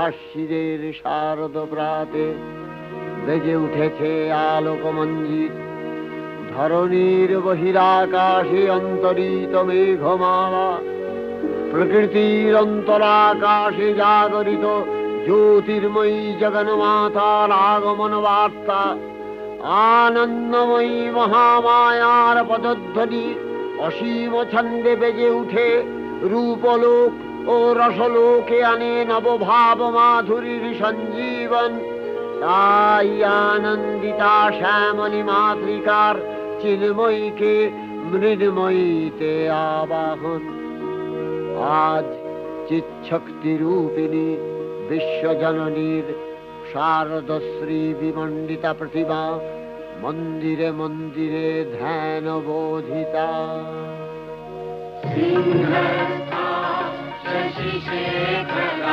আশ্বিনের শারদ প্রাতে বেজে উঠেছে আলোকমঞ্জিত। ধরণীর বহিরাকাশে অন্তরিত মেঘমালা, প্রকৃতির অন্তরাকাশে জাগরিত জ্যোতির্ময়ী জগন্মাতার আগমন বার্তা। আনন্দময়ী মহামায়ার পদধ্বনি অসীম ছন্দে বেজে উঠে রূপলোক ও রসলোকে আনে নবভাব মাধুরীর সঞ্জীবন। তাই আনন্দিতা শ্যামলী মাতৃকার চিন্ময়ীকে মৃন্ময়ীতে আবাহন। আজ চিৎশক্তি রূপিণী বিশ্বজননীর শারদশ্রী বিমণ্ডিতা প্রতিমা মন্দিরে মন্দিরে ধ্যান বোধিতা। সিংহস্থা শশিশেখর